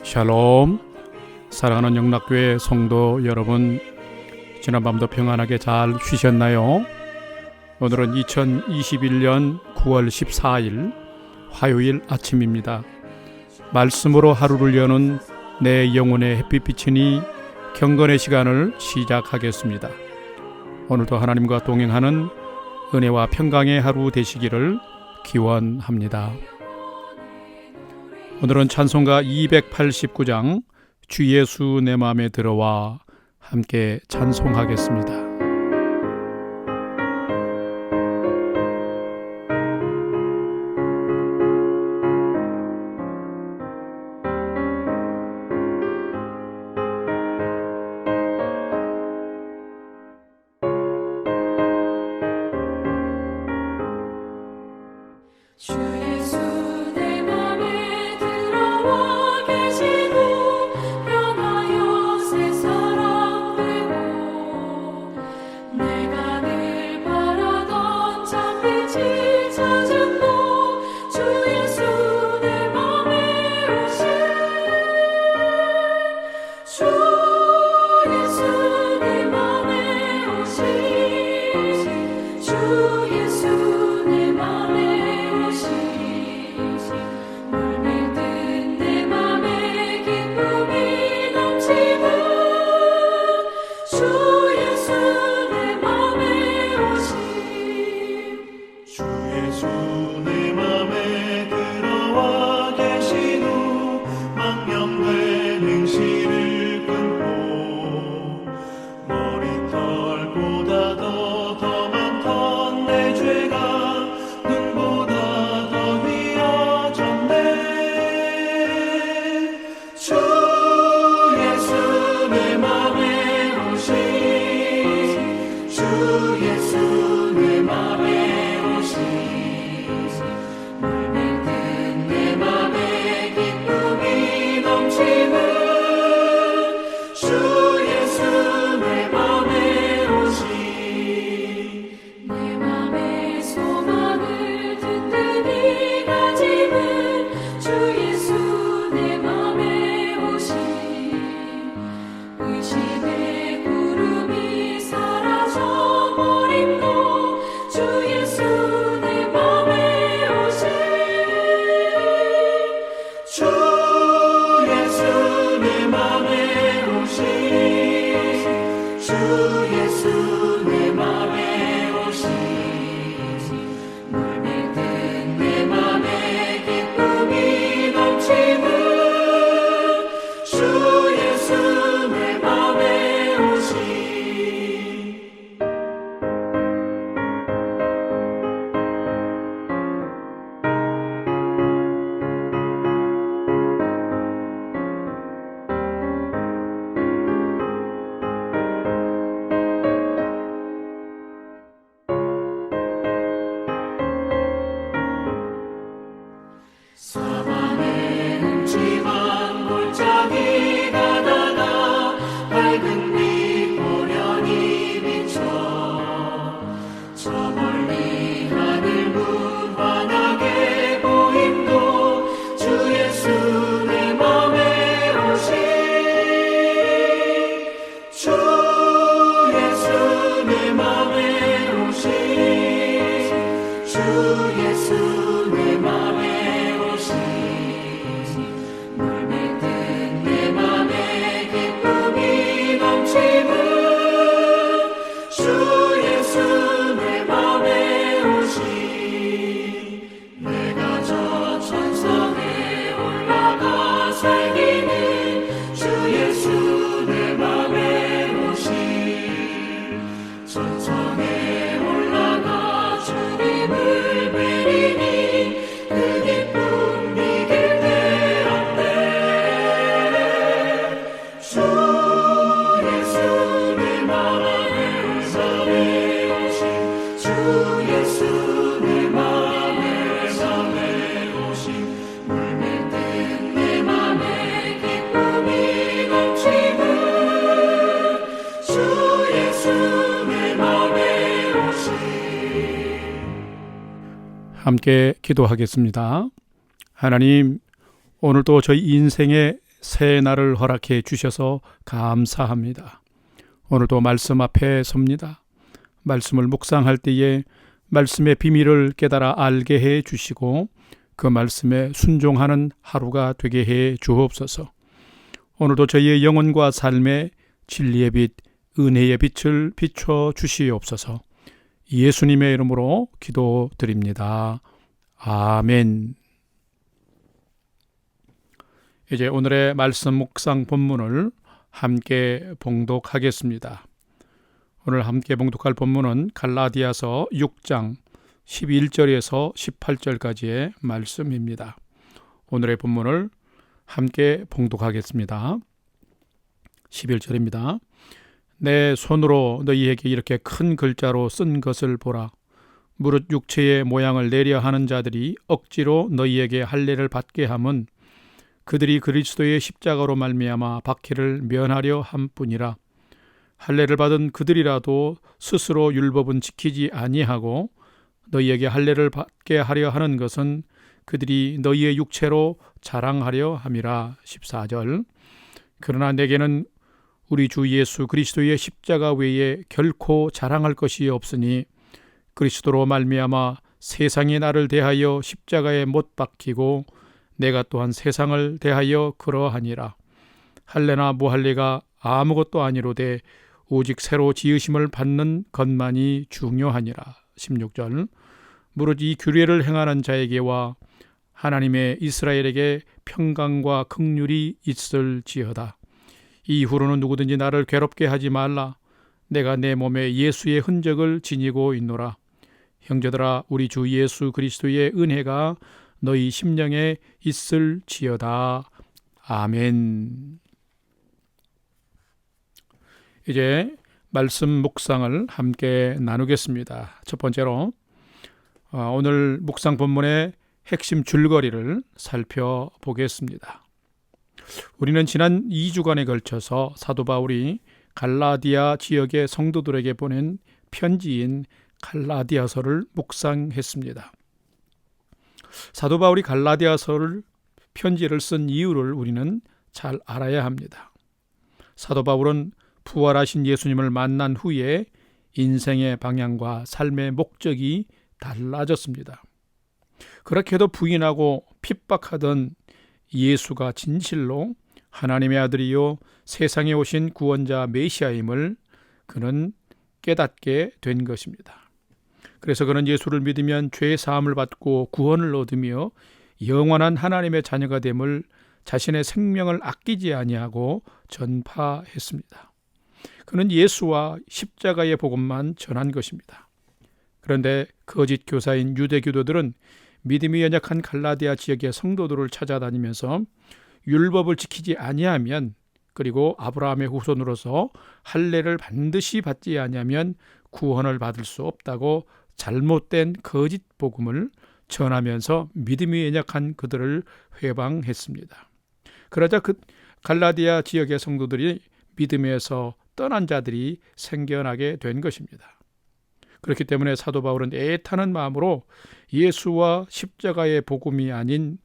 샬롬. 사랑하는 영락교회 성도 여러분, 지난밤도 평안하게 잘 쉬셨나요? 오늘은 2021년 9월 14일 화요일 아침입니다. 말씀으로 하루를 여는 내 영혼의 햇빛비치니 경건의 시간을 시작하겠습니다. 오늘도 하나님과 동행하는 은혜와 평강의 하루 되시기를 기원합니다. 오늘은 찬송가 289장 주 예수 내 맘에 들어와 함께 찬송하겠습니다. 함께 기도하겠습니다. 하나님, 오늘도 저희 인생의 새 날을 허락해 주셔서 감사합니다. 오늘도 말씀 앞에 섭니다. 말씀을 묵상할 때에 말씀의 비밀을 깨달아 알게 해 주시고 그 말씀에 순종하는 하루가 되게 해 주옵소서. 오늘도 저희의 영혼과 삶에 진리의 빛, 은혜의 빛을 비춰 주시옵소서. 예수님의 이름으로 기도드립니다. 아멘. 이제 오늘의 말씀 묵상 본문을 함께 봉독하겠습니다. 오늘 함께 봉독할 본문은 갈라디아서 6장 11절에서 18절까지의 말씀입니다. 오늘의 본문을 함께 봉독하겠습니다. 11절입니다. 내 손으로 너희에게 이렇게 큰 글자로 쓴 것을 보라. 무릇 육체의 모양을 내려 하는 자들이 억지로 너희에게 할례를 받게 함은 그들이 그리스도의 십자가로 말미암아 박해를 면하려 함뿐이라. 할례를 받은 그들이라도 스스로 율법은 지키지 아니하고 너희에게 할례를 받게 하려 하는 것은 그들이 너희의 육체로 자랑하려 함이라. 14절. 그러나 내게는 우리 주 예수 그리스도의 십자가 외에 결코 자랑할 것이 없으니 그리스도로 말미암아 세상이 나를 대하여 십자가에 못 박히고 내가 또한 세상을 대하여 그러하니라. 할례나 무할례가 아무것도 아니로되 오직 새로 지으심을 받는 것만이 중요하니라. 16절. 무릇 이 규례를 행하는 자에게와 하나님의 이스라엘에게 평강과 긍휼이 있을지어다. 이후로는 누구든지 나를 괴롭게 하지 말라. 내가 내 몸에 예수의 흔적을 지니고 있노라. 형제들아, 우리 주 예수 그리스도의 은혜가 너희 심령에 있을지어다. 아멘. 이제 말씀 묵상을 함께 나누겠습니다. 첫 번째로 오늘 묵상 본문의 핵심 줄거리를 살펴보겠습니다. 우리는 지난 2주간에 걸쳐서 사도 바울이 갈라디아 지역의 성도들에게 보낸 편지인 갈라디아서를 묵상했습니다. 사도 바울이 갈라디아서를 편지를 쓴 이유를 우리는 잘 알아야 합니다. 사도 바울은 부활하신 예수님을 만난 후에 인생의 방향과 삶의 목적이 달라졌습니다. 그렇게도 부인하고 핍박하던 예수가 진실로 하나님의 아들이요 세상에 오신 구원자 메시아임을 그는 깨닫게 된 것입니다. 그래서 그는 예수를 믿으면 죄 사함을 받고 구원을 얻으며 영원한 하나님의 자녀가 됨을 자신의 생명을 아끼지 아니하고 전파했습니다. 그는 예수와 십자가의 복음만 전한 것입니다. 그런데 거짓 교사인 유대 교도들은 믿음이 연약한 갈라디아 지역의 성도들을 찾아다니면서 율법을 지키지 아니하면, 그리고 아브라함의 후손으로서 할례를 반드시 받지 아니하면 구원을 받을 수 없다고 잘못된 거짓 복음을 전하면서 믿음이 연약한 그들을 회방했습니다. 그러자 그 갈라디아 지역의 성도들이 믿음에서 떠난 자들이 생겨나게 된 것입니다. 그렇기 때문에 사도 바울은 애타는 마음으로 예수와 십자가의 복음이 아닌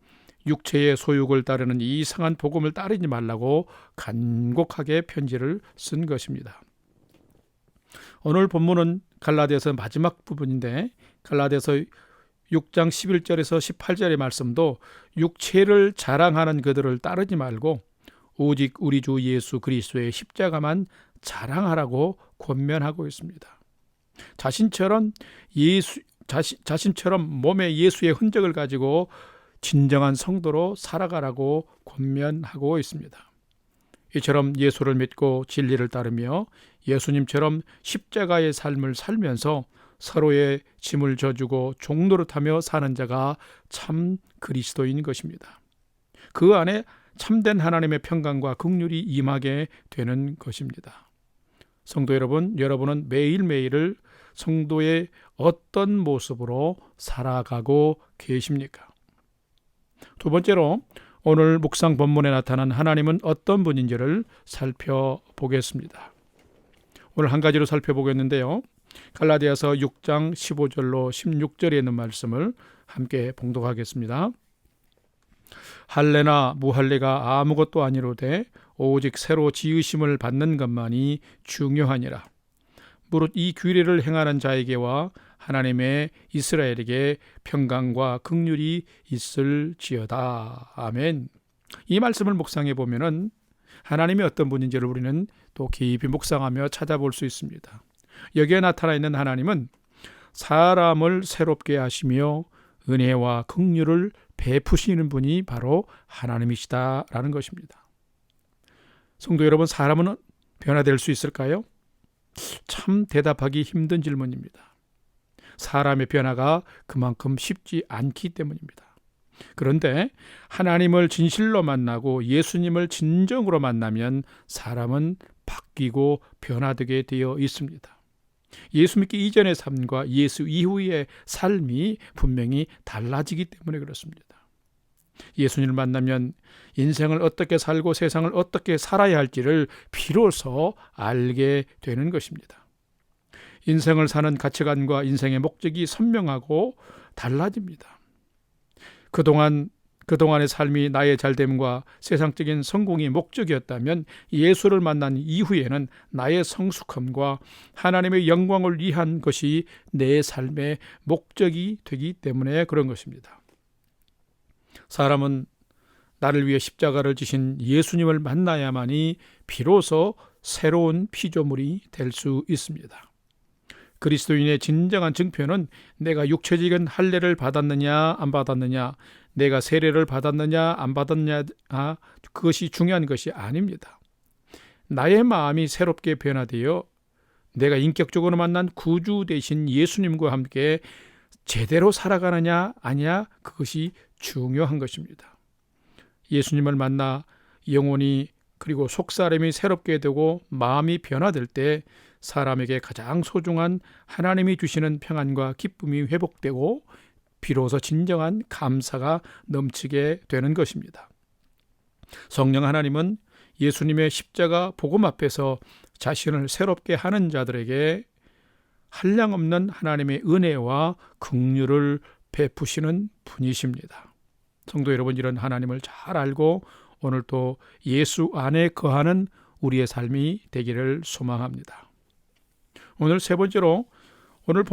육체의 소욕을 따르는 이상한 복음을 따르지 말라고 간곡하게 편지를 쓴 것입니다. 오늘 본문은 갈라디아서 마지막 부분인데 갈라디아서 6장 11절에서 18절의 말씀도 육체를 자랑하는 그들을 따르지 말고 오직 우리 주 예수 그리스도의 십자가만 자랑하라고 권면하고 있습니다. 자신처럼 몸에 예수의 흔적을 가지고 진정한 성도로 살아가라고 권면하고 있습니다. 이처럼 예수를 믿고 진리를 따르며 예수님처럼 십자가의 삶을 살면서 서로의 짐을 져주고 종노릇하며 사는 자가 참 그리스도인 것입니다. 그 안에 참된 하나님의 평강과 긍휼이 임하게 되는 것입니다. 성도 여러분, 여러분은 매일매일을 성도의 어떤 모습으로 살아가고 계십니까? 두 번째로 오늘 묵상 본문에 나타난 하나님은 어떤 분인지를 살펴보겠습니다. 오늘 한 가지로 살펴보겠는데요. 갈라디아서 6장 15절로 16절에 있는 말씀을 함께 봉독하겠습니다. 할례나 무할례가 아무것도 아니로되 오직 새로 지으심을 받는 것만이 중요하니라. 무릇 이 규례를 행하는 자에게와 하나님의 이스라엘에게 평강과 긍휼이 있을지어다. 아멘. 이 말씀을 묵상해 보면은 하나님이 어떤 분인지를 우리는 또 깊이 묵상하며 찾아볼 수 있습니다. 여기에 나타나 있는 하나님은 사람을 새롭게 하시며 은혜와 긍휼을 베푸시는 분이 바로 하나님이시다라는 것입니다. 성도 여러분, 사람은 변화될 수 있을까요? 참 대답하기 힘든 질문입니다. 사람의 변화가 그만큼 쉽지 않기 때문입니다. 그런데 하나님을 진실로 만나고 예수님을 진정으로 만나면 사람은 바뀌고 변화되게 되어 있습니다. 예수 믿기 이전의 삶과 예수 이후의 삶이 분명히 달라지기 때문에 그렇습니다. 예수님을 만나면 인생을 어떻게 살고 세상을 어떻게 살아야 할지를 비로소 알게 되는 것입니다. 인생을 사는 가치관과 인생의 목적이 선명하고 달라집니다. 그동안의 삶이 나의 잘됨과 세상적인 성공이 목적이었다면 예수를 만난 이후에는 나의 성숙함과 하나님의 영광을 위한 것이 내 삶의 목적이 되기 때문에 그런 것입니다. 사람은 나를 위해 십자가를 지신 예수님을 만나야만이 비로소 새로운 피조물이 될 수 있습니다. 그리스도인의 진정한 증표는 내가 육체적인 할례를 받았느냐 안 받았느냐, 내가 세례를 받았느냐 안 받았느냐, 그것이 중요한 것이 아닙니다. 나의 마음이 새롭게 변화되어 내가 인격적으로 만난 구주 되신 예수님과 함께 제대로 살아가느냐 아니냐, 그것이 중요한 것입니다. 예수님을 만나 영혼이 그리고 속사람이 새롭게 되고 마음이 변화될 때 사람에게 가장 소중한 하나님이 주시는 평안과 기쁨이 회복되고 비로소 진정한 감사가 넘치게 되는 것입니다. 성령 하나님은 예수님의 십자가 복음 앞에서 자신을 새롭게 하는 자들에게 한량없는 하나님의 은혜와 긍휼을 베푸시는 분이십니다. 성도 여러분, 이런 하나님을 잘 알고 오늘도 예수 안에 거하는 우리의 삶이 되기를 소망합니다. 오늘 세 번째로, 오늘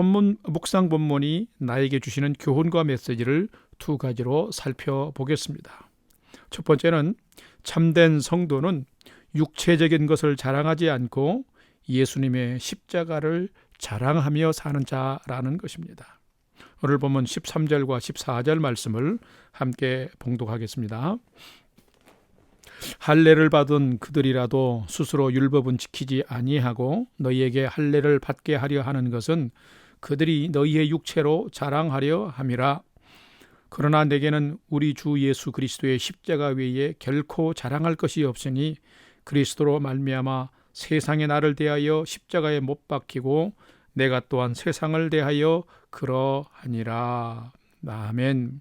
묵상 본문이 나에게 주시는 교훈과 메시지를 두 가지로 살펴보겠습니다. 첫 번째는 참된 성도는 육체적인 것을 자랑하지 않고 예수님의 십자가를 자랑하며 사는 자라는 것입니다. 오늘 본문 13절과 14절 말씀을 함께 봉독하겠습니다. 할례를 받은 그들이라도 스스로 율법은 지키지 아니하고 너희에게 할례를 받게 하려 하는 것은 그들이 너희의 육체로 자랑하려 함이라. 그러나 내게는 우리 주 예수 그리스도의 십자가 외에 결코 자랑할 것이 없으니 그리스도로 말미암아 세상의 나를 대하여 십자가에 못 박히고 내가 또한 세상을 대하여 그러하니라. 아멘.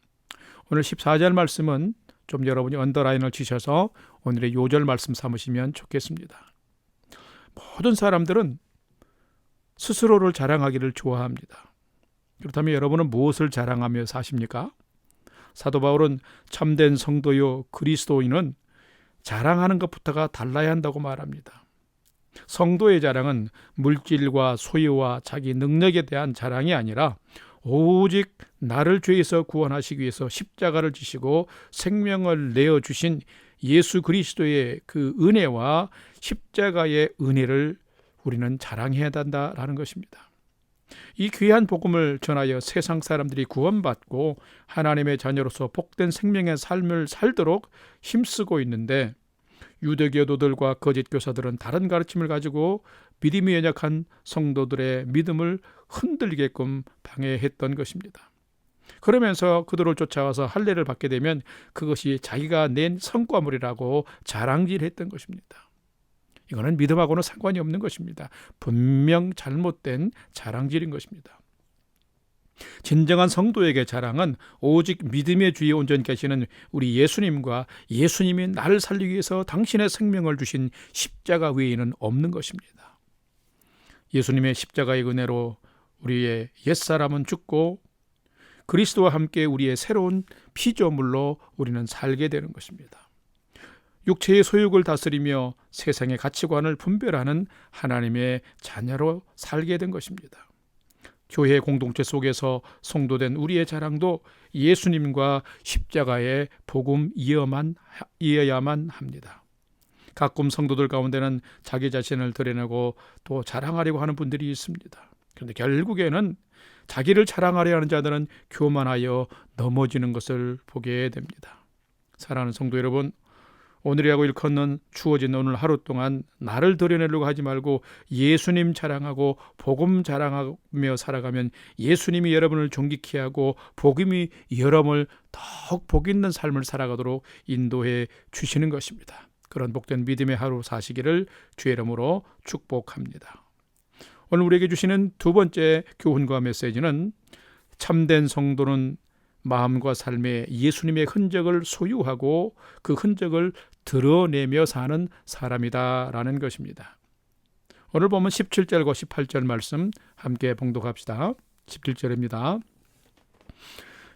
오늘 14절 말씀은 좀 여러분이 언더라인을 치셔서 오늘의 요절 말씀 삼으시면 좋겠습니다. 모든 사람들은 스스로를 자랑하기를 좋아합니다. 그렇다면 여러분은 무엇을 자랑하며 사십니까? 사도 바울은 참된 성도요 그리스도인은 자랑하는 것부터가 달라야 한다고 말합니다. 성도의 자랑은 물질과 소유와 자기 능력에 대한 자랑이 아니라 오직 나를 죄에서 구원하시기 위해서 십자가를 지시고 생명을 내어주신 예수 그리스도의 그 은혜와 십자가의 은혜를 우리는 자랑해야 한다라는 것입니다. 이 귀한 복음을 전하여 세상 사람들이 구원받고 하나님의 자녀로서 복된 생명의 삶을 살도록 힘쓰고 있는데, 유대교도들과 거짓 교사들은 다른 가르침을 가지고 믿음이 연약한 성도들의 믿음을 흔들게끔 방해했던 것입니다. 그러면서 그들을 쫓아와서 할례를 받게 되면 그것이 자기가 낸 성과물이라고 자랑질했던 것입니다. 이거는 믿음하고는 상관이 없는 것입니다. 분명 잘못된 자랑질인 것입니다. 진정한 성도에게 자랑은 오직 믿음의 주에 온전히 계시는 우리 예수님과 예수님이 나를 살리기 위해서 당신의 생명을 주신 십자가 외에는 없는 것입니다. 예수님의 십자가의 은혜로 우리의 옛사람은 죽고 그리스도와 함께 우리의 새로운 피조물로 우리는 살게 되는 것입니다. 육체의 소욕을 다스리며 세상의 가치관을 분별하는 하나님의 자녀로 살게 된 것입니다. 교회 공동체 속에서 성도된 우리의 자랑도 예수님과 십자가의 복음이어야만 합니다. 가끔 성도들 가운데는 자기 자신을 드러내고 또 자랑하려고 하는 분들이 있습니다. 그런데 결국에는 자기를 자랑하려 하는 자들은 교만하여 넘어지는 것을 보게 됩니다. 사랑하는 성도 여러분, 오늘이라고 일컫는 주어진 오늘 하루 동안 나를 드러내려고 하지 말고 예수님 자랑하고 복음 자랑하며 살아가면 예수님이 여러분을 존귀케 하고 복음이 여러분을 더욱 복 있는 삶을 살아가도록 인도해 주시는 것입니다. 그런 복된 믿음의 하루 사시기를 주의 이름으로 축복합니다. 오늘 우리에게 주시는 두 번째 교훈과 메시지는 참된 성도는 마음과 삶에 예수님의 흔적을 소유하고 그 흔적을 드러내며 사는 사람이다라는 것입니다. 오늘 보면 17절과 18절 말씀 함께 봉독합시다. 17절입니다.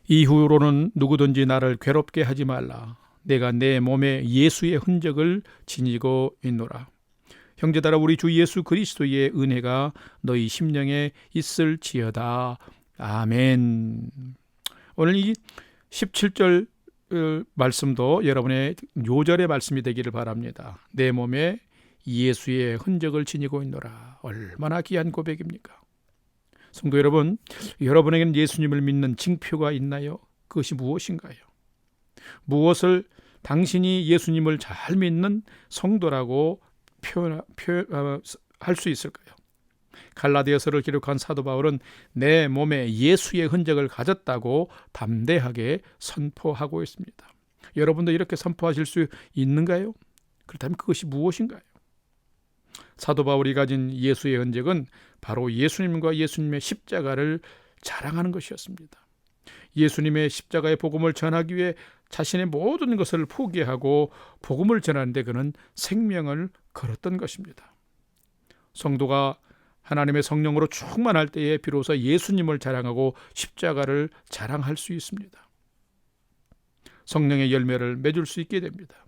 이후로는 누구든지 나를 괴롭게 하지 말라. 내가 내 몸에 예수의 흔적을 지니고 있노라. 형제들아, 우리 주 예수 그리스도의 은혜가 너희 심령에 있을지어다. 아멘. 오늘 이 17절 말씀도 여러분의 요절의 말씀이 되기를 바랍니다. 내 몸에 예수의 흔적을 지니고 있노라. 얼마나 귀한 고백입니까? 성도 여러분, 여러분에게는 예수님을 믿는 징표가 있나요? 그것이 무엇인가요? 무엇을 당신이 예수님을 잘 믿는 성도라고 할 수 있을까요? 갈라디아서를 기록한 사도 바울은 내 몸에 예수의 흔적을 가졌다고 담대하게 선포하고 있습니다. 여러분도 이렇게 선포하실 수 있는가요? 그렇다면 그것이 무엇인가요? 사도 바울이 가진 예수의 흔적은 바로 예수님과 예수님의 십자가를 자랑하는 것이었습니다. 예수님의 십자가의 복음을 전하기 위해 자신의 모든 것을 포기하고 복음을 전하는데 그는 생명을 걸었던 것입니다. 성도가 하나님의 성령으로 충만할 때에 비로소 예수님을 자랑하고 십자가를 자랑할 수 있습니다. 성령의 열매를 맺을 수 있게 됩니다.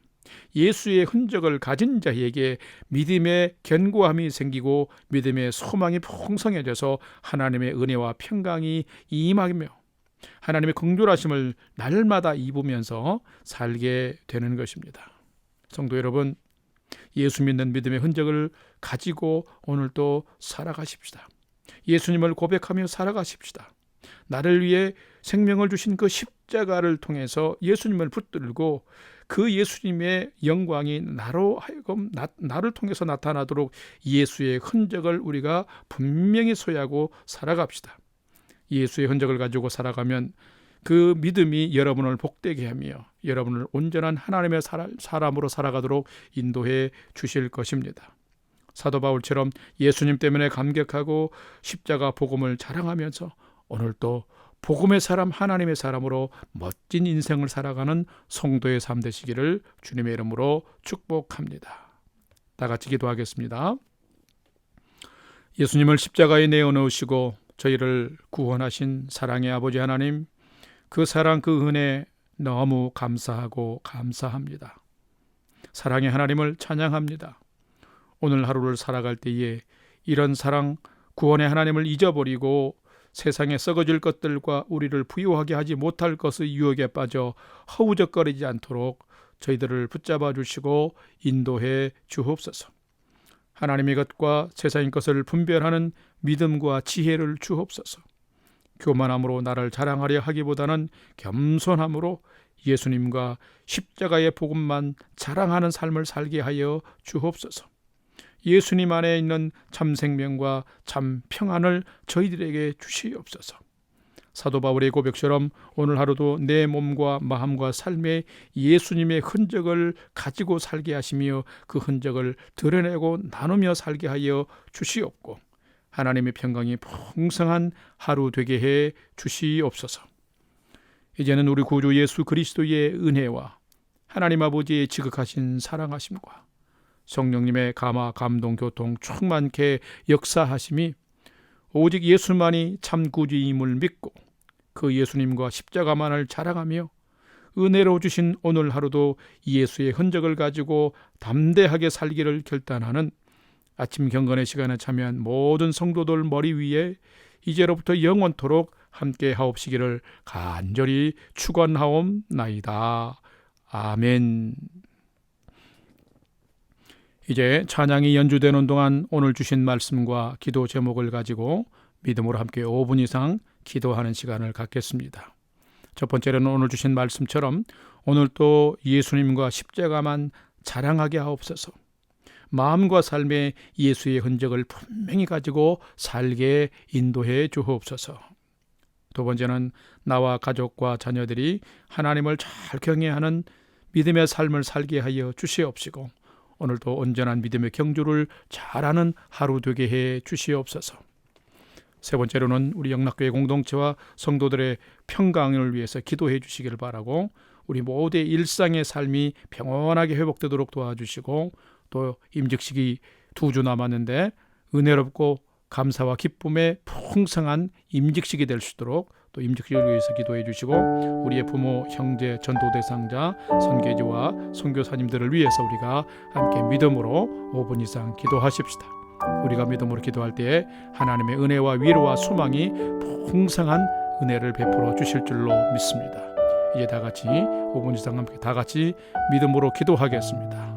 예수의 흔적을 가진 자에게 믿음의 견고함이 생기고 믿음의 소망이 풍성해져서 하나님의 은혜와 평강이 임하며 하나님의 긍휼하심을 날마다 입으면서 살게 되는 것입니다. 성도 여러분, 예수 믿는 믿음의 흔적을 가지고 오늘도 살아가십시다. 예수님을 고백하며 살아가십시다. 나를 위해 생명을 주신 그 십자가를 통해서 예수님을 붙들고 그 예수님의 영광이 나로 하여금 나를 통해서 나타나도록 예수의 흔적을 우리가 분명히 소유하고 살아갑시다. 예수의 흔적을 가지고 살아가면 그 믿음이 여러분을 복되게 하며 여러분을 온전한 하나님의 사람으로 살아가도록 인도해 주실 것입니다. 사도 바울처럼 예수님 때문에 감격하고 십자가 복음을 자랑하면서 오늘도 복음의 사람, 하나님의 사람으로 멋진 인생을 살아가는 성도의 삶 되시기를 주님의 이름으로 축복합니다. 다 같이 기도하겠습니다. 예수님을 십자가에 내어놓으시고 저희를 구원하신 사랑의 아버지 하나님, 그 사랑, 그 은혜 너무 감사하고 감사합니다. 사랑의 하나님을 찬양합니다. 오늘 하루를 살아갈 때에 이런 사랑, 구원의 하나님을 잊어버리고 세상에 썩어질 것들과 우리를 부유하게 하지 못할 것의 유혹에 빠져 허우적거리지 않도록 저희들을 붙잡아 주시고 인도해 주옵소서. 하나님의 것과 세상의 것을 분별하는 믿음과 지혜를 주옵소서. 교만함으로 나를 자랑하려 하기보다는 겸손함으로 예수님과 십자가의 복음만 자랑하는 삶을 살게 하여 주옵소서. 예수님 안에 있는 참 생명과 참 평안을 저희들에게 주시옵소서. 사도 바울의 고백처럼 오늘 하루도 내 몸과 마음과 삶에 예수님의 흔적을 가지고 살게 하시며 그 흔적을 드러내고 나누며 살게 하여 주시옵고 하나님의 평강이 풍성한 하루 되게 해 주시옵소서. 이제는 우리 구주 예수 그리스도의 은혜와 하나님 아버지의 지극하신 사랑하심과 성령님의 감화, 감동, 교통 충만케 역사하심이 오직 예수만이 참 구주임을 믿고 그 예수님과 십자가만을 자랑하며 은혜로 주신 오늘 하루도 예수의 흔적을 가지고 담대하게 살기를 결단하는 아침 경건의 시간에 참여한 모든 성도들 머리 위에 이제로부터 영원토록 함께 하옵시기를 간절히 축원하옵나이다. 아멘. 이제 찬양이 연주되는 동안 오늘 주신 말씀과 기도 제목을 가지고 믿음으로 함께 5분 이상 기도하는 시간을 갖겠습니다. 첫 번째로는 오늘 주신 말씀처럼 오늘 또 예수님과 십자가만 자랑하게 하옵소서. 마음과 삶에 예수의 흔적을 분명히 가지고 살게 인도해 주옵소서. 두 번째는 나와 가족과 자녀들이 하나님을 잘 경외하는 믿음의 삶을 살게 하여 주시옵시고 오늘도 온전한 믿음의 경주를 잘하는 하루 되게 해 주시옵소서. 세 번째로는 우리 영락교회 공동체와 성도들의 평강을 위해서 기도해 주시기를 바라고 우리 모두의 일상의 삶이 평온하게 회복되도록 도와주시고 또 임직식이 2주 남았는데 은혜롭고 감사와 기쁨의 풍성한 임직식이 될 수 있도록 또 임직식을 위해서 기도해 주시고 우리의 부모, 형제, 전도 대상자, 선교지와 선교사님들을 위해서 우리가 함께 믿음으로 5분 이상 기도하십시다. 우리가 믿음으로 기도할 때에 하나님의 은혜와 위로와 소망이 풍성한 은혜를 베풀어 주실 줄로 믿습니다. 이제 다 같이 5분 이상 함께 다 같이 믿음으로 기도하겠습니다.